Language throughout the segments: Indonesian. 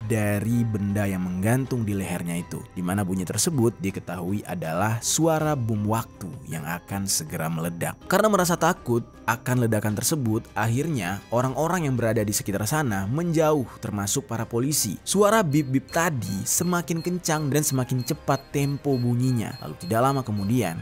dari benda yang menggantung di lehernya itu. Di mana bunyi tersebut diketahui adalah suara bom waktu yang akan segera meledak. Karena merasa takut akan ledakan tersebut, akhirnya orang-orang yang berada di sekitar sana menjauh, termasuk para polisi. Suara bip-bip tadi semakin kencang dan semakin cepat tempo bunyinya. Lalu tidak lama kemudian,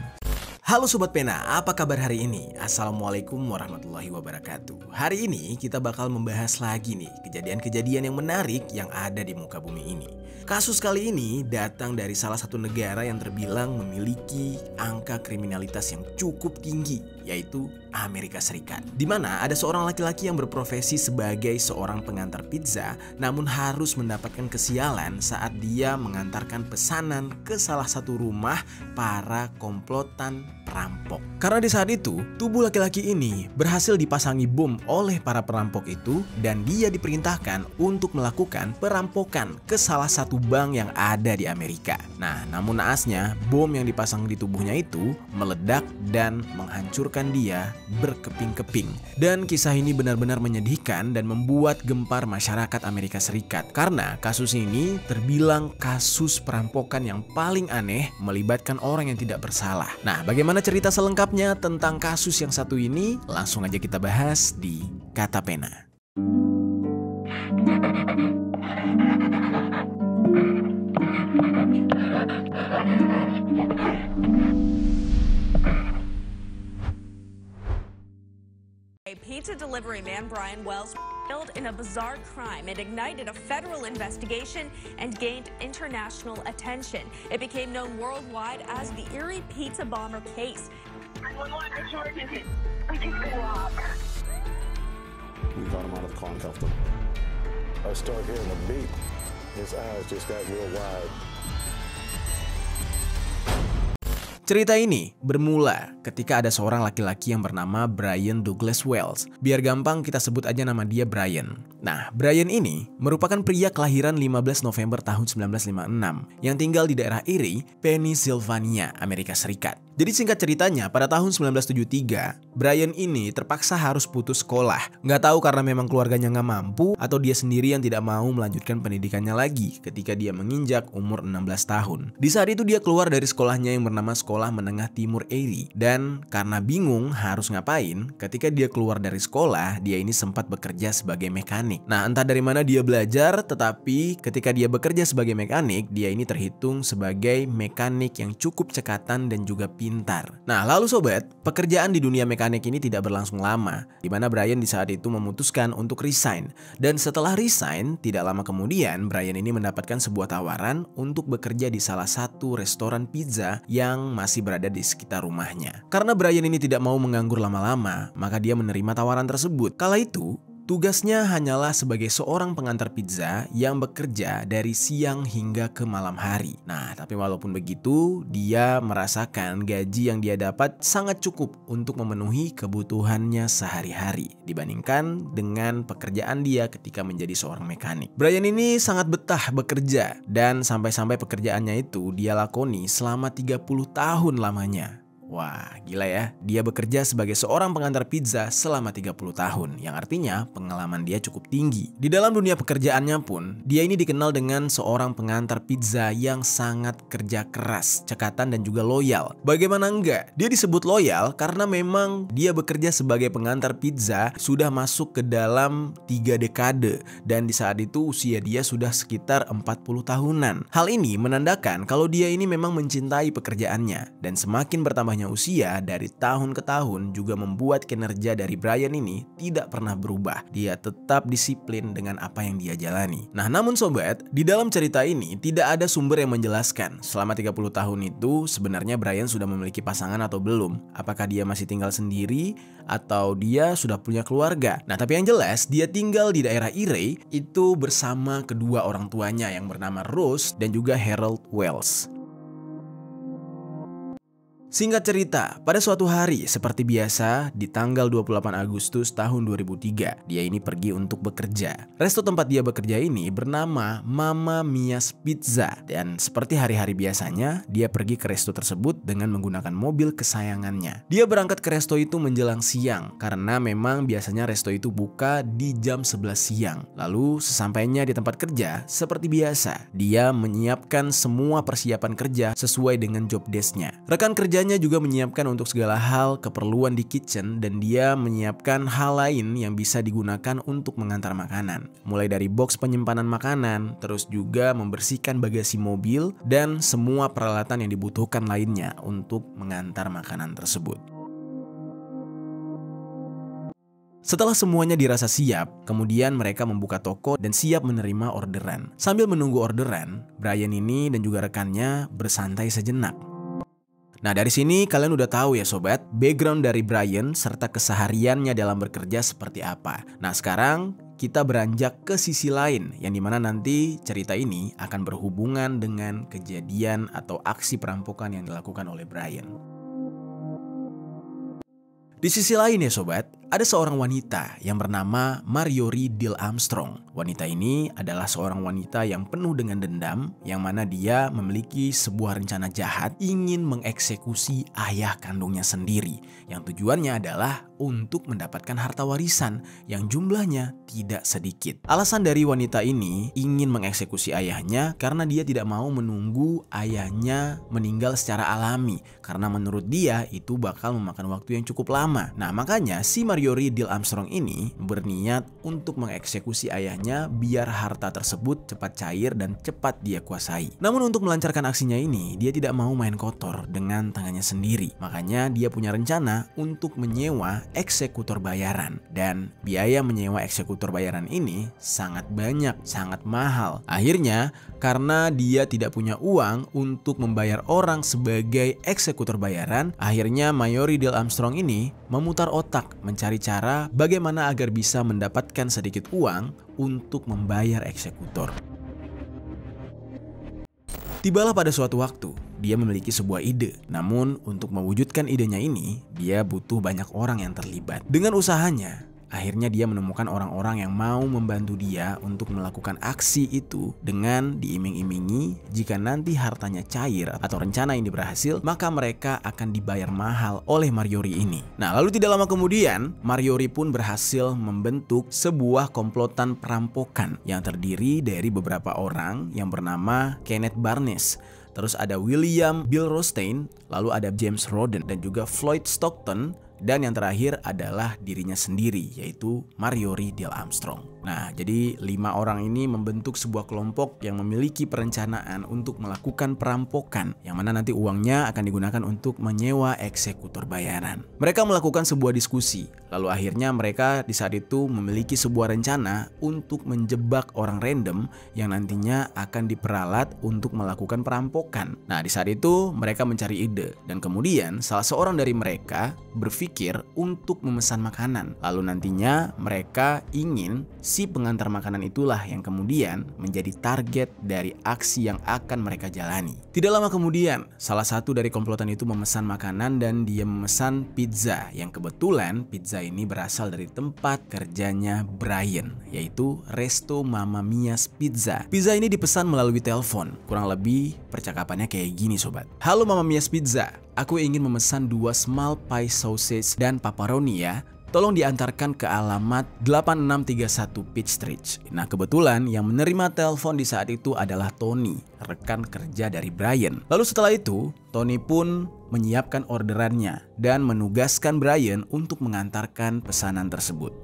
halo Sobat Pena, apa kabar hari ini? Assalamualaikum warahmatullahi wabarakatuh. Hari ini kita bakal membahas lagi nih kejadian-kejadian yang menarik yang ada di muka bumi ini. Kasus kali ini datang dari salah satu negara yang terbilang memiliki angka kriminalitas yang cukup tinggi, yaitu Amerika Serikat. Di mana ada seorang laki-laki yang berprofesi sebagai seorang pengantar pizza, namun harus mendapatkan kesialan saat dia mengantarkan pesanan ke salah satu rumah para komplotan perampok. Karena di saat itu, tubuh laki-laki ini berhasil dipasangi bom oleh para perampok itu dan dia diperintahkan untuk melakukan perampokan ke salah satu bank yang ada di Amerika. Nah, namun naasnya, bom yang dipasang di tubuhnya itu meledak dan menghancurkan dia berkeping-keping. Dan kisah ini benar-benar menyedihkan dan membuat gempar masyarakat Amerika Serikat karena kasus ini terbilang kasus perampokan yang paling aneh melibatkan orang yang tidak bersalah. Nah, bagaimana cerita selengkapnya tentang kasus yang satu ini? Langsung aja kita bahas di Kata Pena. A pizza delivery man, Brian Wells, killed in a bizarre crime. It ignited a federal investigation and gained international attention. It became known worldwide as the Erie Pizza Bomber case. We got him out of the car and cuffed him. I started hearing a beat. His eyes just got real wide. Cerita ini bermula ketika ada seorang laki-laki yang bernama Brian Douglas Wells. Biar gampang kita sebut aja nama dia Brian. Nah, Brian ini merupakan pria kelahiran 15 November tahun 1956 yang tinggal di daerah Erie, Pennsylvania, Amerika Serikat. Jadi singkat ceritanya, pada tahun 1973, Brian ini terpaksa harus putus sekolah. Nggak tahu karena memang keluarganya nggak mampu atau dia sendiri yang tidak mau melanjutkan pendidikannya lagi ketika dia menginjak umur 16 tahun. Di saat itu dia keluar dari sekolahnya yang bernama Sekolah Menengah Timur Erie. Dan karena bingung harus ngapain, ketika dia keluar dari sekolah, dia ini sempat bekerja sebagai mekanik. Nah, entah dari mana dia belajar, tetapi ketika dia bekerja sebagai mekanik, dia ini terhitung sebagai mekanik yang cukup cekatan dan juga pintar. Nah, lalu sobat, pekerjaan di dunia mekanik ini tidak berlangsung lama, di mana Brian di saat itu memutuskan untuk resign. Dan setelah resign, tidak lama kemudian Brian ini mendapatkan sebuah tawaran untuk bekerja di salah satu restoran pizza yang masih berada di sekitar rumahnya. Karena Brian ini tidak mau menganggur lama-lama, maka dia menerima tawaran tersebut. Kala itu, tugasnya hanyalah sebagai seorang pengantar pizza yang bekerja dari siang hingga ke malam hari. Nah, tapi walaupun begitu, dia merasakan gaji yang dia dapat sangat cukup untuk memenuhi kebutuhannya sehari-hari dibandingkan dengan pekerjaan dia ketika menjadi seorang mekanik. Brian ini sangat betah bekerja dan sampai-sampai pekerjaannya itu dia lakoni selama 30 tahun lamanya. Wah, gila ya. Dia bekerja sebagai seorang pengantar pizza selama 30 tahun, yang artinya pengalaman dia cukup tinggi. Di dalam dunia pekerjaannya pun, dia ini dikenal dengan seorang pengantar pizza yang sangat kerja keras, cekatan dan juga loyal. Bagaimana enggak? Dia disebut loyal karena memang dia bekerja sebagai pengantar pizza sudah masuk ke dalam 3 dekade dan di saat itu usia dia sudah sekitar 40 tahunan. Hal ini menandakan kalau dia ini memang mencintai pekerjaannya dan semakin bertambah usia dari tahun ke tahun juga membuat kinerja dari Brian ini tidak pernah berubah. Dia tetap disiplin dengan apa yang dia jalani. Nah, namun sobat, di dalam cerita ini tidak ada sumber yang menjelaskan selama 30 tahun itu sebenarnya Brian sudah memiliki pasangan atau belum. Apakah dia masih tinggal sendiri atau dia sudah punya keluarga. Nah, tapi yang jelas dia tinggal di daerah Erie itu bersama kedua orang tuanya yang bernama Rose dan juga Harold Wells. Singkat cerita, pada suatu hari seperti biasa di tanggal 28 Agustus tahun 2003, dia ini pergi untuk bekerja. Resto tempat dia bekerja ini bernama Mamma Mia's Pizza, dan seperti hari-hari biasanya, dia pergi ke resto tersebut dengan menggunakan mobil kesayangannya. Dia berangkat ke resto itu menjelang siang karena memang biasanya resto itu buka di jam 11 siang. Lalu sesampainya di tempat kerja, seperti biasa, dia menyiapkan semua persiapan kerja sesuai dengan job desk-nya. Rekan kerjanya juga menyiapkan untuk segala hal keperluan di kitchen, dan dia menyiapkan hal lain yang bisa digunakan untuk mengantar makanan. Mulai dari box penyimpanan makanan, terus juga membersihkan bagasi mobil, dan semua peralatan yang dibutuhkan lainnya untuk mengantar makanan tersebut. Setelah semuanya dirasa siap, kemudian mereka membuka toko dan siap menerima orderan. Sambil menunggu orderan, Brian ini dan juga rekannya bersantai sejenak. Nah, dari sini kalian udah tahu ya sobat, background dari Brian serta kesehariannya dalam bekerja seperti apa. Nah, sekarang kita beranjak ke sisi lain, yang dimana nanti cerita ini akan berhubungan dengan kejadian atau aksi perampokan yang dilakukan oleh Brian. Di sisi lain ya sobat, ada seorang wanita yang bernama Marjorie Diehl Armstrong. Wanita ini adalah seorang wanita yang penuh dengan dendam, yang mana dia memiliki sebuah rencana jahat ingin mengeksekusi ayah kandungnya sendiri, yang tujuannya adalah untuk mendapatkan harta warisan yang jumlahnya tidak sedikit. Alasan dari wanita ini ingin mengeksekusi ayahnya karena dia tidak mau menunggu ayahnya meninggal secara alami, karena menurut dia itu bakal memakan waktu yang cukup lama. Nah, makanya si Marjorie Diehl Armstrong ini berniat untuk mengeksekusi ayahnya biar harta tersebut cepat cair dan cepat dia kuasai. Namun untuk melancarkan aksinya ini, dia tidak mau main kotor dengan tangannya sendiri. Makanya dia punya rencana untuk menyewa eksekutor bayaran, dan biaya menyewa eksekutor bayaran ini sangat banyak, sangat mahal. Akhirnya, karena dia tidak punya uang untuk membayar orang sebagai eksekutor bayaran, akhirnya Marjorie Diehl Armstrong ini memutar otak mencari cara bagaimana agar bisa mendapatkan sedikit uang untuk membayar eksekutor. Tibalah pada suatu waktu, dia memiliki sebuah ide. Namun untuk mewujudkan idenya ini, dia butuh banyak orang yang terlibat. Dengan usahanya, akhirnya dia menemukan orang-orang yang mau membantu dia untuk melakukan aksi itu dengan diiming-imingi jika nanti hartanya cair atau rencana ini berhasil, maka mereka akan dibayar mahal oleh Marjorie ini. Nah, lalu tidak lama kemudian, Marjorie pun berhasil membentuk sebuah komplotan perampokan yang terdiri dari beberapa orang yang bernama Kenneth Barnes, terus ada William Bill Rothstein, lalu ada James Roden dan juga Floyd Stockton, dan yang terakhir adalah dirinya sendiri, yaitu Marjorie Diehl Armstrong. Nah, jadi 5 orang ini membentuk sebuah kelompok yang memiliki perencanaan untuk melakukan perampokan, yang mana nanti uangnya akan digunakan untuk menyewa eksekutor bayaran. Mereka melakukan sebuah diskusi, lalu akhirnya mereka di saat itu memiliki sebuah rencana untuk menjebak orang random yang nantinya akan diperalat untuk melakukan perampokan. Nah, di saat itu mereka mencari ide, dan kemudian salah seorang dari mereka berpikir untuk memesan makanan. Lalu nantinya mereka ingin si pengantar makanan itulah yang kemudian menjadi target dari aksi yang akan mereka jalani. Tidak lama kemudian, salah satu dari komplotan itu memesan makanan dan dia memesan pizza, yang kebetulan pizza ini berasal dari tempat kerjanya Brian, yaitu Resto Mamma Mia's Pizza. Pizza ini dipesan melalui telepon. Kurang lebih percakapannya kayak gini sobat. Halo Mamma Mia's Pizza, aku ingin memesan 2 small pie sausage dan pepperoni ya. Tolong diantarkan ke alamat 8631 Peachtree. Nah, kebetulan yang menerima telepon di saat itu adalah Tony, rekan kerja dari Brian. Lalu setelah itu, Tony pun menyiapkan orderannya dan menugaskan Brian untuk mengantarkan pesanan tersebut.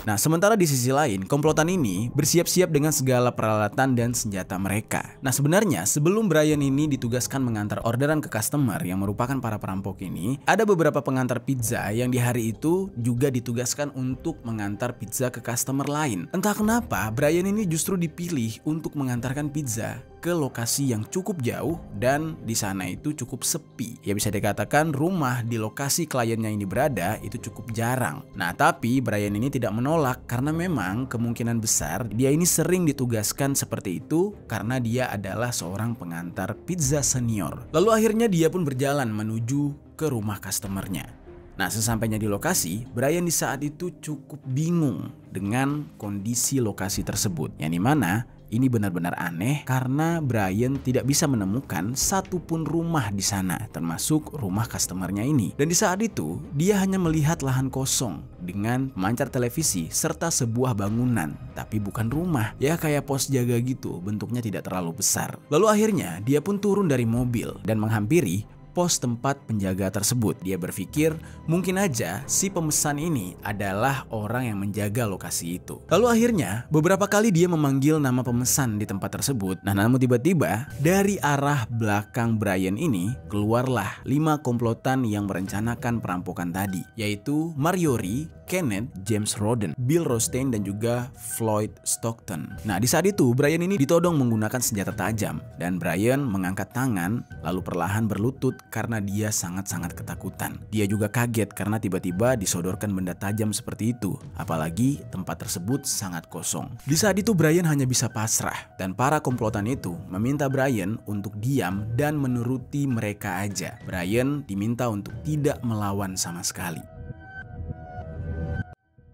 Nah, sementara di sisi lain, komplotan ini bersiap-siap dengan segala peralatan dan senjata mereka. Nah, sebenarnya sebelum Brian ini ditugaskan mengantar orderan ke customer yang merupakan para perampok ini, ada beberapa pengantar pizza yang di hari itu juga ditugaskan untuk mengantar pizza ke customer lain. Entah kenapa, Brian ini justru dipilih untuk mengantarkan pizza ke lokasi yang cukup jauh dan di sana itu cukup sepi. Ya bisa dikatakan rumah di lokasi kliennya ini berada itu cukup jarang. Nah tapi Brian ini tidak menolak karena memang kemungkinan besar dia ini sering ditugaskan seperti itu karena dia adalah seorang pengantar pizza senior. Lalu akhirnya dia pun berjalan menuju ke rumah customernya. Nah sesampainya di lokasi, Brian di saat itu cukup bingung dengan kondisi lokasi tersebut. Yang dimana ini benar-benar aneh karena Brian tidak bisa menemukan satupun rumah di sana, termasuk rumah customernya ini. Dan di saat itu, dia hanya melihat lahan kosong dengan pemancar televisi serta sebuah bangunan, tapi bukan rumah. Ya kayak pos jaga gitu, bentuknya tidak terlalu besar. Lalu akhirnya dia pun turun dari mobil dan menghampiri pos tempat penjaga tersebut. Dia berpikir mungkin aja si pemesan ini adalah orang yang menjaga lokasi itu. Lalu akhirnya beberapa kali dia memanggil nama pemesan di tempat tersebut. Nah namun tiba-tiba dari arah belakang Brian ini keluarlah 5 komplotan yang merencanakan perampokan tadi, yaitu Marjorie, Kenneth, James Roden, Bill Rothstein, dan juga Floyd Stockton. Nah di saat itu Brian ini ditodong menggunakan senjata tajam dan Brian mengangkat tangan lalu perlahan berlutut karena dia sangat-sangat ketakutan. Dia juga kaget karena tiba-tiba disodorkan benda tajam seperti itu, apalagi tempat tersebut sangat kosong. Di saat itu Brian hanya bisa pasrah dan para komplotan itu meminta Brian untuk diam dan menuruti mereka aja. Brian diminta untuk tidak melawan sama sekali.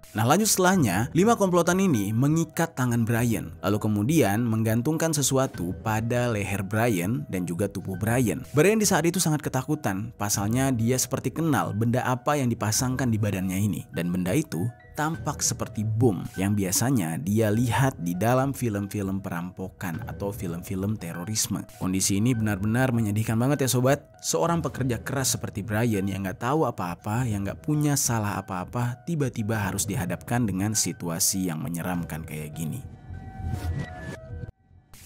Nah lanjut setelahnya, 5 komplotan ini mengikat tangan Brian, lalu kemudian menggantungkan sesuatu pada leher Brian dan juga tubuh Brian. Brian di saat itu sangat ketakutan, pasalnya dia seperti kenal benda apa yang dipasangkan di badannya ini. Dan benda itu tampak seperti bom yang biasanya dia lihat di dalam film-film perampokan atau film-film terorisme. Kondisi ini benar-benar menyedihkan banget ya sobat. Seorang pekerja keras seperti Brian yang nggak tahu apa-apa, yang nggak punya salah apa-apa, tiba-tiba harus dihadapkan dengan situasi yang menyeramkan kayak gini.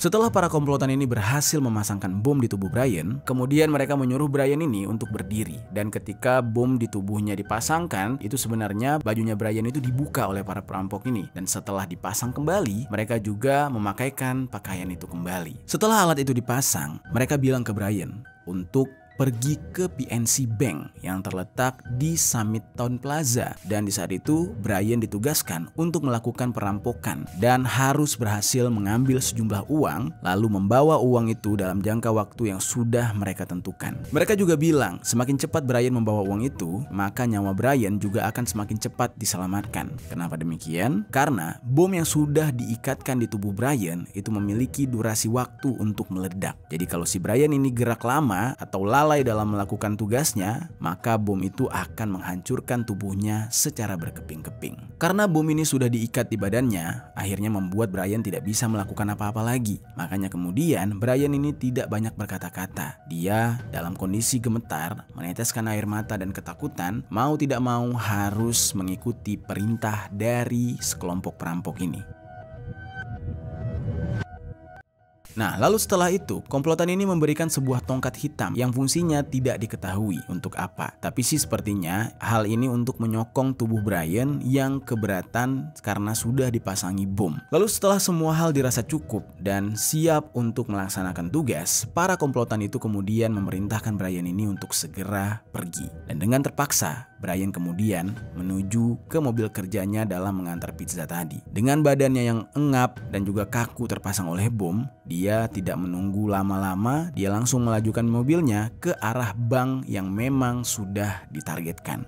Setelah para komplotan ini berhasil memasangkan bom di tubuh Brian, kemudian mereka menyuruh Brian ini untuk berdiri. Dan ketika bom di tubuhnya dipasangkan, itu sebenarnya bajunya Brian itu dibuka oleh para perampok ini. Dan setelah dipasang kembali, mereka juga memakaikan pakaian itu kembali. Setelah alat itu dipasang, mereka bilang ke Brian untuk pergi ke PNC Bank yang terletak di Summit Town Plaza. Dan di saat itu Brian ditugaskan untuk melakukan perampokan dan harus berhasil mengambil sejumlah uang lalu membawa uang itu dalam jangka waktu yang sudah mereka tentukan. Mereka juga bilang semakin cepat Brian membawa uang itu, maka nyawa Brian juga akan semakin cepat diselamatkan. Kenapa demikian? Karena bom yang sudah diikatkan di tubuh Brian itu memiliki durasi waktu untuk meledak. Jadi kalau si Brian ini gerak lama atau lalai dalam melakukan tugasnya, maka bom itu akan menghancurkan tubuhnya secara berkeping-keping. Karena bom ini sudah diikat di badannya, akhirnya membuat Brian tidak bisa melakukan apa-apa lagi. Makanya kemudian Brian ini tidak banyak berkata-kata. Dia dalam kondisi gemetar, meneteskan air mata dan ketakutan, mau tidak mau harus mengikuti perintah dari sekelompok perampok ini. Nah, lalu setelah itu, komplotan ini memberikan sebuah tongkat hitam yang fungsinya tidak diketahui untuk apa. Tapi sih sepertinya hal ini untuk menyokong tubuh Brian yang keberatan karena sudah dipasangi bom. Lalu setelah semua hal dirasa cukup dan siap untuk melaksanakan tugas, para komplotan itu kemudian memerintahkan Brian ini untuk segera pergi. Dan dengan terpaksa, Brian kemudian menuju ke mobil kerjanya dalam mengantar pizza tadi. Dengan badannya yang engap dan juga kaku terpasang oleh bom, dia tidak menunggu lama-lama, dia langsung melajukan mobilnya ke arah bank yang memang sudah ditargetkan.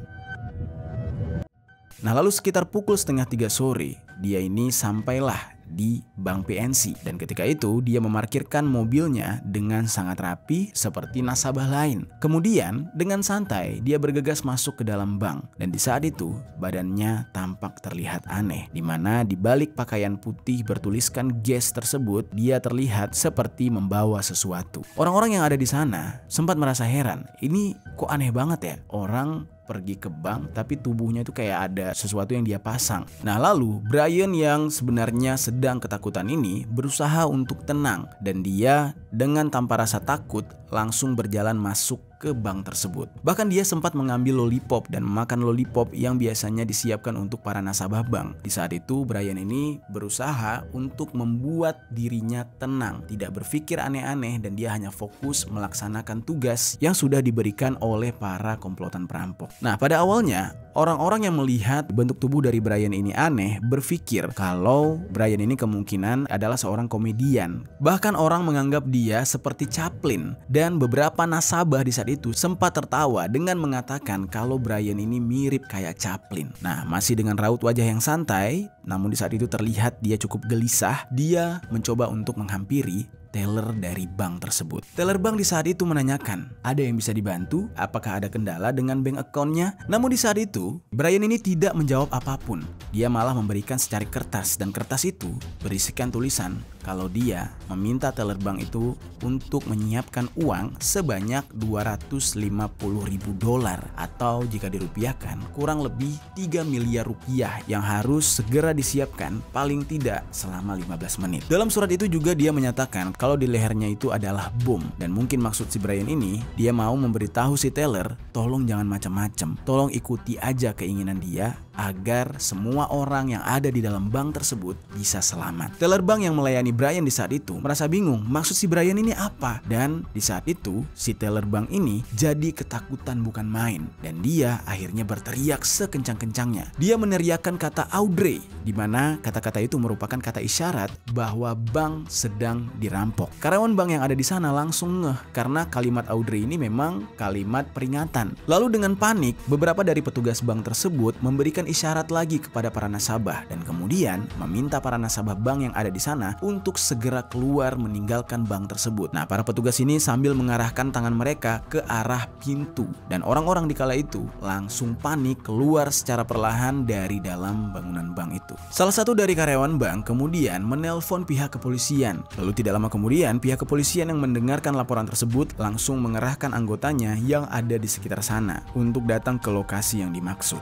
Nah lalu sekitar pukul 2:30 sore, dia ini sampailah di bank PNC. Dan ketika itu dia memarkirkan mobilnya dengan sangat rapi seperti nasabah lain. Kemudian dengan santai dia bergegas masuk ke dalam bank. Dan di saat itu badannya tampak terlihat aneh, dimana di balik pakaian putih bertuliskan gas tersebut dia terlihat seperti membawa sesuatu. Orang-orang yang ada di sana sempat merasa heran, ini kok aneh banget ya, orang pergi ke bank tapi tubuhnya itu kayak ada sesuatu yang dia pasang. Nah lalu Brian yang sebenarnya sedang ketakutan ini berusaha untuk tenang dan dia dengan tanpa rasa takut langsung berjalan masuk ke bank tersebut. Bahkan dia sempat mengambil lollipop dan memakan lollipop yang biasanya disiapkan untuk para nasabah bank. Di saat itu Brian ini berusaha untuk membuat dirinya tenang, tidak berpikir aneh-aneh, dan dia hanya fokus melaksanakan tugas yang sudah diberikan oleh para komplotan perampok. Nah, pada awalnya orang-orang yang melihat bentuk tubuh dari Brian ini aneh berpikir kalau Brian ini kemungkinan adalah seorang komedian. Bahkan orang menganggap dia seperti Chaplin, dan beberapa nasabah di saat itu sempat tertawa dengan mengatakan kalau Brian ini mirip kayak Chaplin. Nah, masih dengan raut wajah yang santai, namun di saat itu terlihat dia cukup gelisah. Dia mencoba untuk menghampiri teller dari bank tersebut. Teller bank di saat itu menanyakan, ada yang bisa dibantu? Apakah ada kendala dengan bank account-nya? Namun di saat itu, Brian ini tidak menjawab apapun. Dia malah memberikan secari kertas, dan kertas itu berisikan tulisan kalau dia meminta teller bank itu untuk menyiapkan uang sebanyak $250.000 atau jika dirupiahkan kurang lebih 3 miliar rupiah yang harus segera disiapkan paling tidak selama 15 menit. Dalam surat itu juga dia menyatakan kalau di lehernya itu adalah bom, dan mungkin maksud si Brian ini dia mau memberitahu si teller, tolong jangan macam-macam, tolong ikuti aja keinginan dia agar semua orang yang ada di dalam bank tersebut bisa selamat. Teller bank yang melayani Brian di saat itu merasa bingung maksud si Brian ini apa, dan di saat itu si teller bank ini jadi ketakutan bukan main, dan dia akhirnya berteriak sekencang-kencangnya. Dia meneriakkan kata Audrey, di mana kata-kata itu merupakan kata isyarat bahwa bank sedang dirampok. Karyawan bank yang ada di sana langsung ngeh karena kalimat Audrey ini memang kalimat peringatan. Lalu dengan panik, beberapa dari petugas bank tersebut memberikan isyarat lagi kepada para nasabah dan kemudian meminta para nasabah bank yang ada di sana untuk segera keluar meninggalkan bank tersebut. Nah, para petugas ini sambil mengarahkan tangan mereka ke arah pintu, dan orang-orang di kala itu langsung panik keluar secara perlahan dari dalam bangunan bank itu. Salah satu dari karyawan bank kemudian menelpon pihak kepolisian. Lalu tidak lama kemudian pihak kepolisian yang mendengarkan laporan tersebut langsung mengerahkan anggotanya yang ada di sekitar sana untuk datang ke lokasi yang dimaksud.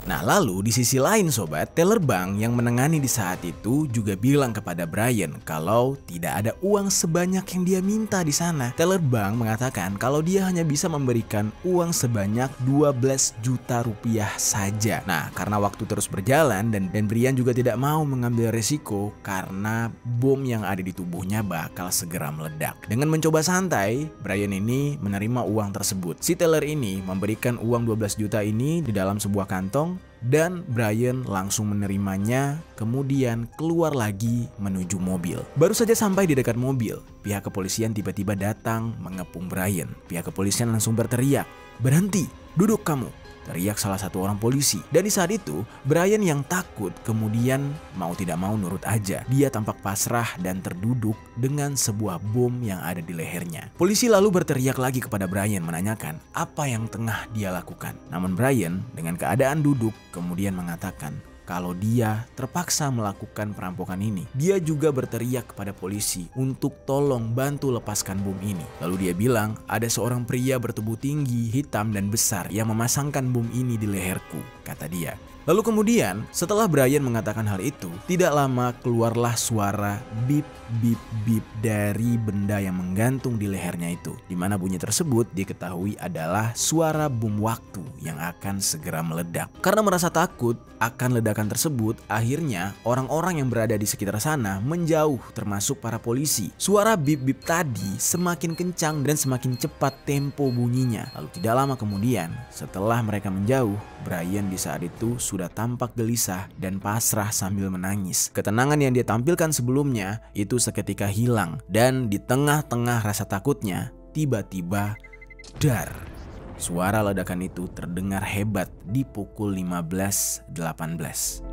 Nah, lalu di sisi lain sobat, teller bank yang menengani di saat itu juga bilang kepada Brian kalau tidak ada uang sebanyak yang dia minta di sana. Teller bank mengatakan kalau dia hanya bisa memberikan uang sebanyak 12 juta rupiah saja. Nah, karena waktu terus berjalan dan Brian juga tidak mau mengambil resiko karena bom yang ada di tubuhnya bakal segera meledak. Dengan mencoba santai, Brian ini menerima uang tersebut. Si teller ini memberikan uang 12 juta ini di dalam sebuah kantong, dan Brian langsung menerimanya, kemudian keluar lagi menuju mobil. Baru saja sampai di dekat mobil, pihak kepolisian tiba-tiba datang mengepung Brian. Pihak kepolisian langsung berteriak, "Berhenti, duduk kamu!" teriak salah satu orang polisi. Dan di saat itu, Brian yang takut kemudian mau tidak mau nurut aja. Dia tampak pasrah dan terduduk dengan sebuah bom yang ada di lehernya. Polisi lalu berteriak lagi kepada Brian menanyakan apa yang tengah dia lakukan. Namun Brian dengan keadaan duduk kemudian mengatakan kalau dia terpaksa melakukan perampokan ini. Dia juga berteriak kepada polisi untuk tolong bantu lepaskan bom ini. Lalu dia bilang, ada seorang pria bertubuh tinggi, hitam dan besar yang memasangkan bom ini di leherku, kata dia. Lalu kemudian setelah Brian mengatakan hal itu, tidak lama keluarlah suara bip bip bip dari benda yang menggantung di lehernya itu, di mana bunyi tersebut diketahui adalah suara bom waktu yang akan segera meledak. Karena merasa takut akan ledakan tersebut, akhirnya orang-orang yang berada di sekitar sana menjauh, termasuk para polisi. Suara bip bip tadi semakin kencang dan semakin cepat tempo bunyinya. Lalu tidak lama kemudian setelah mereka menjauh, Brian di saat itu sudah tampak gelisah dan pasrah sambil menangis. Ketenangan yang dia tampilkan sebelumnya itu seketika hilang, dan di tengah-tengah rasa takutnya tiba-tiba dar. Suara ledakan itu terdengar hebat di pukul 15.18.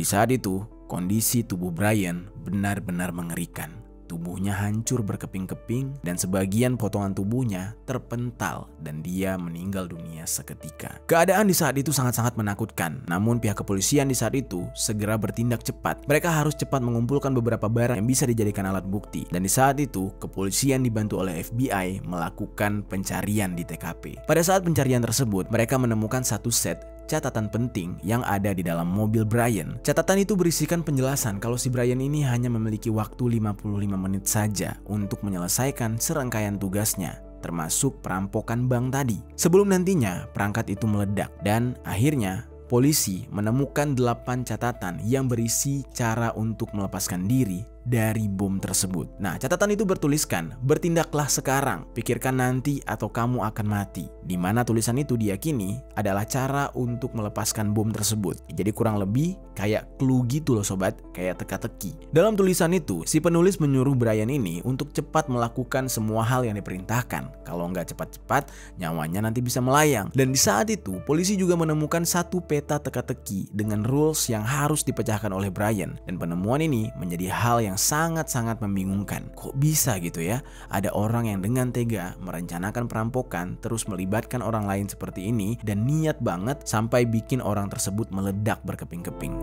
Di saat itu, kondisi tubuh Brian benar-benar mengerikan. Tubuhnya hancur berkeping-keping dan sebagian potongan tubuhnya terpental dan dia meninggal dunia seketika. Keadaan di saat itu sangat-sangat menakutkan. Namun pihak kepolisian di saat itu segera bertindak cepat. Mereka harus cepat mengumpulkan beberapa barang yang bisa dijadikan alat bukti. Dan di saat itu kepolisian dibantu oleh FBI melakukan pencarian di TKP. Pada saat pencarian tersebut mereka menemukan satu set catatan penting yang ada di dalam mobil Brian. Catatan itu berisikan penjelasan kalau si Brian ini hanya memiliki waktu 55 menit saja untuk menyelesaikan serangkaian tugasnya, termasuk perampokan bank tadi. Sebelum nantinya perangkat itu meledak dan akhirnya polisi menemukan 8 catatan yang berisi cara untuk melepaskan diri dari bom tersebut. Nah, catatan itu bertuliskan, "Bertindaklah sekarang, pikirkan nanti atau kamu akan mati." Di mana tulisan itu diyakini adalah cara untuk melepaskan bom tersebut. Jadi kurang lebih kayak clue gitu loh sobat, kayak teka-teki. Dalam tulisan itu, si penulis menyuruh Brian ini untuk cepat melakukan semua hal yang diperintahkan. Kalau nggak cepat-cepat, nyawanya nanti bisa melayang. Dan di saat itu, polisi juga menemukan satu peta teka-teki dengan rules yang harus dipecahkan oleh Brian. Dan penemuan ini menjadi hal yang sangat-sangat membingungkan. Kok bisa gitu ya? Ada orang yang dengan tega merencanakan perampokan terus melibatkan orang lain seperti ini dan niat banget sampai bikin orang tersebut meledak berkeping-keping.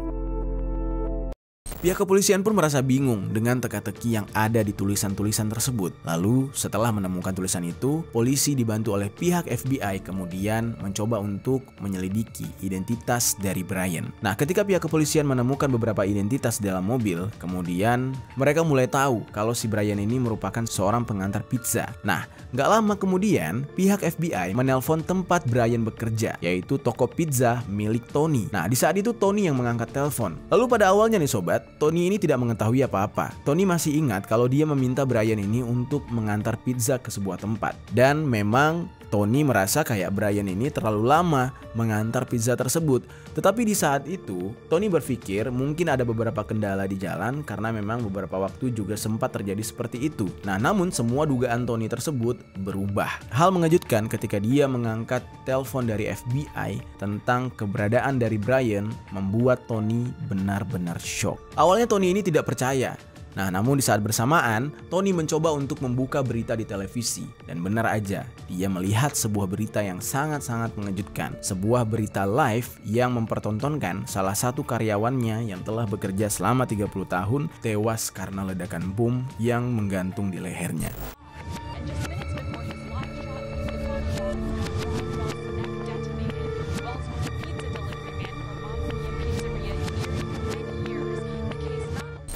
Pihak kepolisian pun merasa bingung dengan teka-teki yang ada di tulisan-tulisan tersebut. Lalu setelah menemukan tulisan itu, polisi dibantu oleh pihak FBI kemudian mencoba untuk menyelidiki identitas dari Brian. Nah, ketika pihak kepolisian menemukan beberapa identitas dalam mobil, kemudian mereka mulai tahu kalau si Brian ini merupakan seorang pengantar pizza. Nah, nggak lama kemudian pihak FBI menelpon tempat Brian bekerja, yaitu toko pizza milik Tony. Nah, di saat itu Tony yang mengangkat telepon. Lalu pada awalnya nih sobat, Tony ini tidak mengetahui apa-apa. Tony masih ingat kalau dia meminta Brian ini untuk mengantar pizza ke sebuah tempat. Dan memang Tony merasa kayak Brian ini terlalu lama mengantar pizza tersebut. Tetapi di saat itu, Tony berpikir mungkin ada beberapa kendala di jalan karena memang beberapa waktu juga sempat terjadi seperti itu. Nah, namun semua dugaan Tony tersebut berubah. Hal mengejutkan ketika dia mengangkat telepon dari FBI tentang keberadaan dari Brian membuat Tony benar-benar shock. Awalnya Tony ini tidak percaya. Nah, namun di saat bersamaan, Tony mencoba untuk membuka berita di televisi. Dan benar aja, dia melihat sebuah berita yang sangat-sangat mengejutkan. Sebuah berita live yang mempertontonkan salah satu karyawannya yang telah bekerja selama 30 tahun tewas karena ledakan bom yang menggantung di lehernya.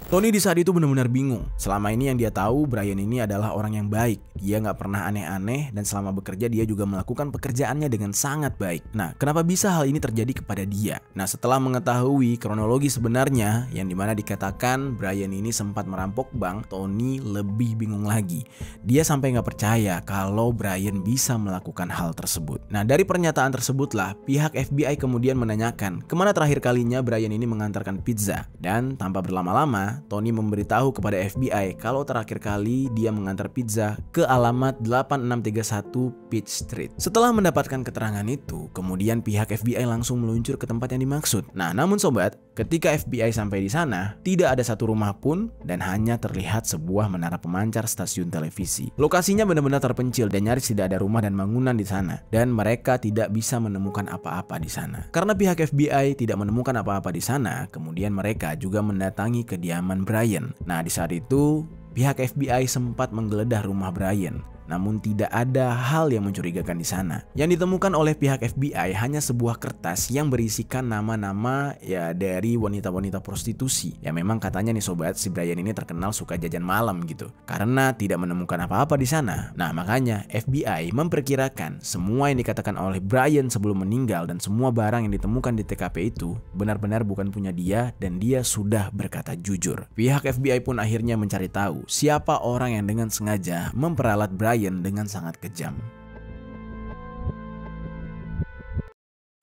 Tony di saat itu benar-benar bingung. Selama ini yang dia tahu, Brian ini adalah orang yang baik. Dia nggak pernah aneh-aneh dan selama bekerja dia juga melakukan pekerjaannya dengan sangat baik. Nah, kenapa bisa hal ini terjadi kepada dia? Nah, setelah mengetahui kronologi sebenarnya yang dimana dikatakan Brian ini sempat merampok bank, Tony lebih bingung lagi. Dia sampai nggak percaya kalau Brian bisa melakukan hal tersebut. Nah, dari pernyataan tersebutlah pihak FBI kemudian menanyakan kemana terakhir kalinya Brian ini mengantarkan pizza. Dan tanpa berlama-lama, Tony memberitahu kepada FBI kalau terakhir kali dia mengantar pizza ke alamat 8631 Peach Street. Setelah mendapatkan keterangan itu, kemudian pihak FBI langsung meluncur ke tempat yang dimaksud. Nah, namun sobat, ketika FBI sampai di sana, tidak ada satu rumah pun dan hanya terlihat sebuah menara pemancar stasiun televisi. Lokasinya benar-benar terpencil dan nyaris tidak ada rumah dan bangunan di sana. Dan mereka tidak bisa menemukan apa-apa di sana. Karena pihak FBI tidak menemukan apa-apa di sana, kemudian mereka juga mendatangi kediaman Brian. Nah, di saat itu pihak FBI sempat menggeledah rumah Brian. Namun tidak ada hal yang mencurigakan di sana. Yang ditemukan oleh pihak FBI hanya sebuah kertas yang berisikan nama-nama ya dari wanita-wanita prostitusi. Ya memang katanya nih sobat, si Brian ini terkenal suka jajan malam gitu. Karena tidak menemukan apa-apa di sana. Nah, makanya FBI memperkirakan semua yang dikatakan oleh Brian sebelum meninggal dan semua barang yang ditemukan di TKP itu benar-benar bukan punya dia dan dia sudah berkata jujur. Pihak FBI pun akhirnya mencari tahu siapa orang yang dengan sengaja memperalat Brian dengan sangat kejam.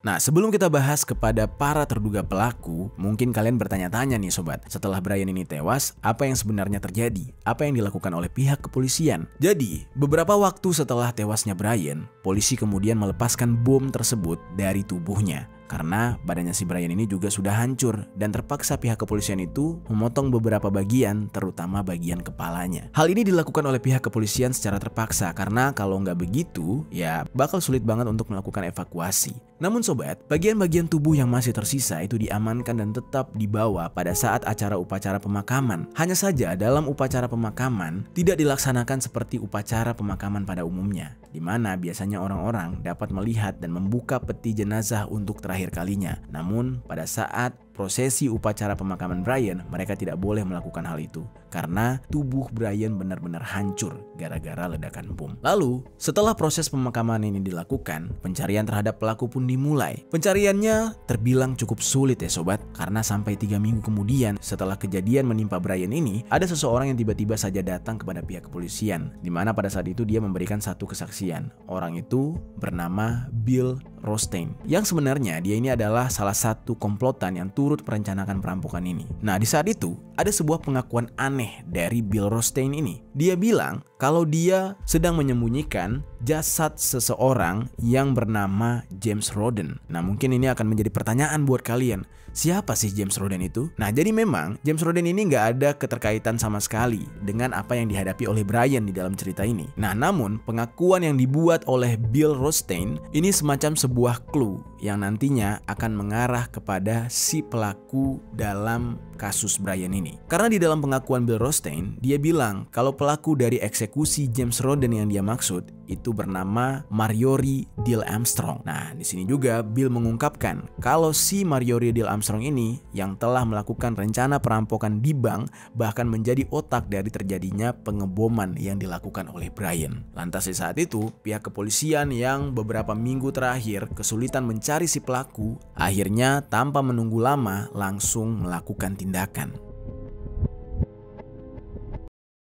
Nah, sebelum kita bahas kepada para terduga pelaku, mungkin kalian bertanya-tanya nih sobat, setelah Brian ini tewas, apa yang sebenarnya terjadi? Apa yang dilakukan oleh pihak kepolisian? Jadi, beberapa waktu setelah tewasnya Brian, polisi kemudian melepaskan bom tersebut dari tubuhnya. Karena badannya si Brian ini juga sudah hancur dan terpaksa pihak kepolisian itu memotong beberapa bagian, terutama bagian kepalanya. Hal ini dilakukan oleh pihak kepolisian secara terpaksa karena kalau nggak begitu ya bakal sulit banget untuk melakukan evakuasi. Namun sobat, bagian-bagian tubuh yang masih tersisa itu diamankan dan tetap dibawa pada saat acara upacara pemakaman. Hanya saja dalam upacara pemakaman tidak dilaksanakan seperti upacara pemakaman pada umumnya, di mana biasanya orang-orang dapat melihat dan membuka peti jenazah untuk terakhir terakhir kalinya. Namun pada saat prosesi upacara pemakaman Brian, mereka tidak boleh melakukan hal itu karena tubuh Brian benar-benar hancur gara-gara ledakan bom. Lalu, setelah proses pemakaman ini dilakukan, pencarian terhadap pelaku pun dimulai. Pencariannya terbilang cukup sulit ya sobat, karena sampai 3 minggu kemudian setelah kejadian menimpa Brian ini, ada seseorang yang tiba-tiba saja datang kepada pihak kepolisian, di mana pada saat itu dia memberikan satu kesaksian. Orang itu bernama Bill Rothstein, yang sebenarnya dia ini adalah salah satu komplotan yang turut merencanakan perampokan ini. Nah, di saat itu ada sebuah pengakuan aneh dari Bill Rothstein ini. Dia bilang kalau dia sedang menyembunyikan jasad seseorang yang bernama James Roden. Nah, mungkin ini akan menjadi pertanyaan buat kalian. Siapa sih James Roden itu? Nah, jadi memang James Roden ini nggak ada keterkaitan sama sekali dengan apa yang dihadapi oleh Brian di dalam cerita ini. Nah, namun pengakuan yang dibuat oleh Bill Rothstein ini semacam sebuah clue yang nantinya akan mengarah kepada si pelaku dalam kasus Brian ini. Karena di dalam pengakuan Bill Rothstein, dia bilang kalau pelaku dari eksekusi James Roden yang dia maksud itu bernama Marjorie Diehl Armstrong. Nah, di sini juga Bill mengungkapkan kalau si Marjorie Diehl Armstrong ini yang telah melakukan rencana perampokan di bank, bahkan menjadi otak dari terjadinya pengeboman yang dilakukan oleh Brian. Lantas di saat itu, pihak kepolisian yang beberapa minggu terakhir kesulitan mencari si pelaku, akhirnya tanpa menunggu lama langsung melakukan tindakan.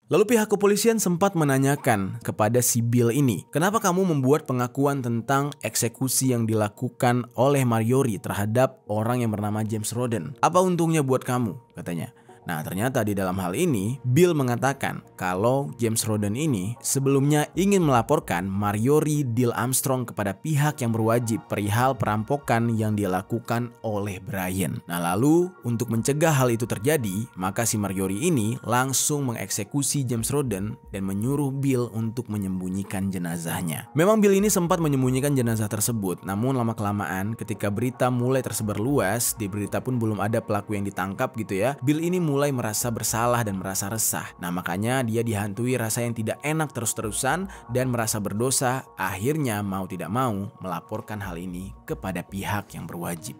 Lalu pihak kepolisian sempat menanyakan kepada si Bill ini, kenapa kamu membuat pengakuan tentang eksekusi yang dilakukan oleh Marjorie terhadap orang yang bernama James Roden? Apa untungnya buat kamu? Katanya. Nah, ternyata di dalam hal ini, Bill mengatakan kalau James Roden ini sebelumnya ingin melaporkan Marjorie Diehl Armstrong kepada pihak yang berwajib perihal perampokan yang dilakukan oleh Brian. Nah, lalu untuk mencegah hal itu terjadi, maka si Marjorie ini langsung mengeksekusi James Roden dan menyuruh Bill untuk menyembunyikan jenazahnya. Memang Bill ini sempat menyembunyikan jenazah tersebut, namun lama-kelamaan ketika berita mulai tersebar luas, di berita pun belum ada pelaku yang ditangkap gitu ya, Bill ini mulai merasa bersalah dan merasa resah. Nah, makanya dia dihantui rasa yang tidak enak terus-terusan dan merasa berdosa, akhirnya mau tidak mau melaporkan hal ini kepada pihak yang berwajib.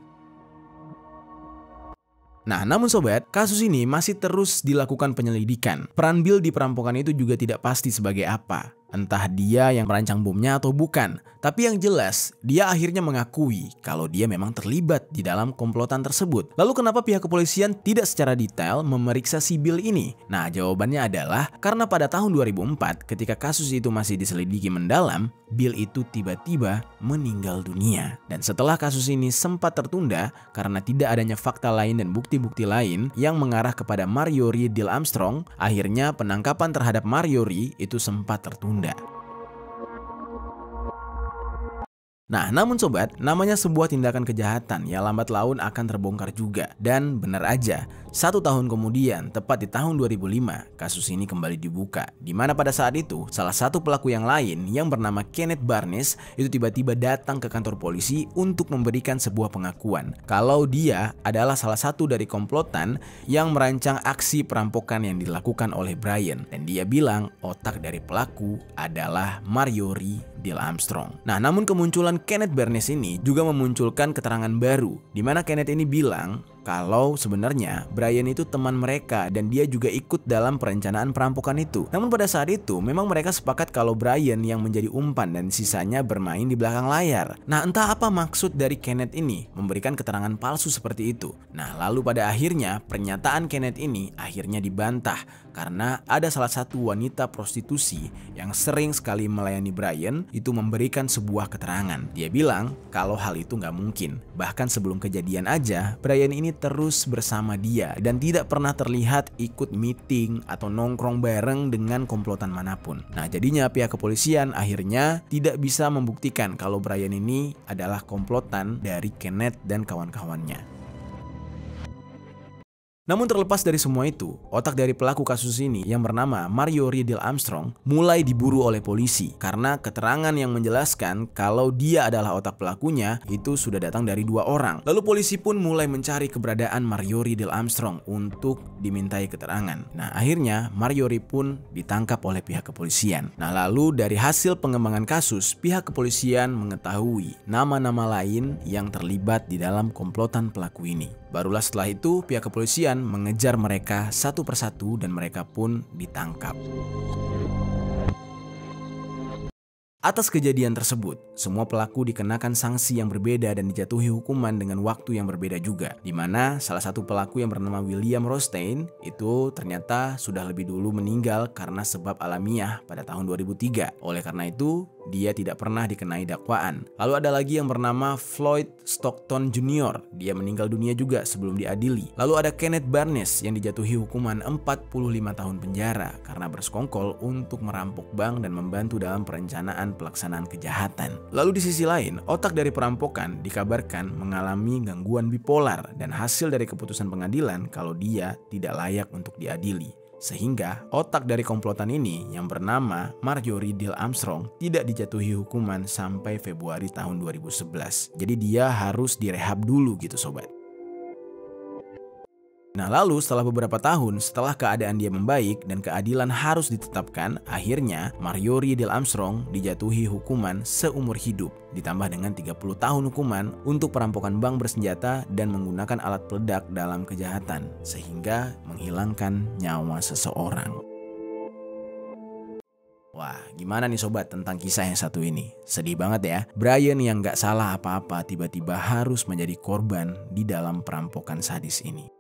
Nah, namun sobat, kasus ini masih terus dilakukan penyelidikan. Peran Bill di perampokan itu juga tidak pasti sebagai apa. Entah dia yang merancang bomnya atau bukan. Tapi yang jelas, dia akhirnya mengakui kalau dia memang terlibat di dalam komplotan tersebut. Lalu kenapa pihak kepolisian tidak secara detail memeriksa si Bill ini? Nah, jawabannya adalah karena pada tahun 2004 ketika kasus itu masih diselidiki mendalam, Bill itu tiba-tiba meninggal dunia. Dan setelah kasus ini sempat tertunda karena tidak adanya fakta lain dan bukti-bukti lain yang mengarah kepada Marjorie Diehl Armstrong, akhirnya penangkapan terhadap Marjorie itu sempat tertunda. Nah, namun sobat, namanya sebuah tindakan kejahatan yang lambat laun akan terbongkar juga. Dan benar aja, 1 tahun kemudian, tepat di tahun 2005, kasus ini kembali dibuka. Di mana pada saat itu, salah satu pelaku yang lain yang bernama Kenneth Barnes itu tiba-tiba datang ke kantor polisi untuk memberikan sebuah pengakuan kalau dia adalah salah satu dari komplotan yang merancang aksi perampokan yang dilakukan oleh Brian. Dan dia bilang otak dari pelaku adalah Marjorie Diehl Armstrong. Nah, namun kemunculan Kenneth Barnes ini juga memunculkan keterangan baru, di mana Kenneth ini bilang kalau sebenarnya Brian itu teman mereka dan dia juga ikut dalam perencanaan perampokan itu. Namun pada saat itu memang mereka sepakat kalau Brian yang menjadi umpan dan sisanya bermain di belakang layar. Nah, entah apa maksud dari Kenneth ini memberikan keterangan palsu seperti itu. Nah, lalu pada akhirnya pernyataan Kenneth ini akhirnya dibantah karena ada salah satu wanita prostitusi yang sering sekali melayani Brian itu memberikan sebuah keterangan. Dia bilang kalau hal itu nggak mungkin. Bahkan sebelum kejadian aja, Brian ini terus bersama dia dan tidak pernah terlihat ikut meeting atau nongkrong bareng dengan komplotan manapun. Nah, jadinya pihak kepolisian akhirnya tidak bisa membuktikan kalau Brian ini adalah komplotan dari Kenneth dan kawan-kawannya. Namun terlepas dari semua itu, otak dari pelaku kasus ini yang bernama Mario Riddle Armstrong mulai diburu oleh polisi karena keterangan yang menjelaskan kalau dia adalah otak pelakunya itu sudah datang dari 2 orang. Lalu polisi pun mulai mencari keberadaan Mario Riddle Armstrong untuk dimintai keterangan. Nah, akhirnya Mario Riddle pun ditangkap oleh pihak kepolisian. Nah, lalu dari hasil pengembangan kasus, pihak kepolisian mengetahui nama-nama lain yang terlibat di dalam komplotan pelaku ini. Barulah setelah itu pihak kepolisian mengejar mereka satu persatu dan mereka pun ditangkap. Atas kejadian tersebut, semua pelaku dikenakan sanksi yang berbeda dan dijatuhi hukuman dengan waktu yang berbeda juga. Di mana salah satu pelaku yang bernama William Rothstein itu ternyata sudah lebih dulu meninggal karena sebab alamiah pada tahun 2003. Oleh karena itu, dia tidak pernah dikenai dakwaan. Lalu ada lagi yang bernama Floyd Stockton Jr. Dia meninggal dunia juga sebelum diadili. Lalu ada Kenneth Barnes yang dijatuhi hukuman 45 tahun penjara karena bersekongkol untuk merampok bank dan membantu dalam perencanaan pelaksanaan kejahatan. Lalu di sisi lain, otak dari perampokan dikabarkan mengalami gangguan bipolar dan hasil dari keputusan pengadilan kalau dia tidak layak untuk diadili. Sehingga otak dari komplotan ini yang bernama Mario Riddle Armstrong tidak dijatuhi hukuman sampai Februari tahun 2011. Jadi dia harus direhab dulu gitu sobat. Nah, lalu setelah beberapa tahun setelah keadaan dia membaik dan keadilan harus ditetapkan, akhirnya Mario Riddle Armstrong dijatuhi hukuman seumur hidup ditambah dengan 30 tahun hukuman untuk perampokan bank bersenjata dan menggunakan alat peledak dalam kejahatan sehingga menghilangkan nyawa seseorang. Wah, gimana nih sobat tentang kisah yang satu ini? Sedih banget ya. Brian yang gak salah apa-apa tiba-tiba harus menjadi korban di dalam perampokan sadis ini.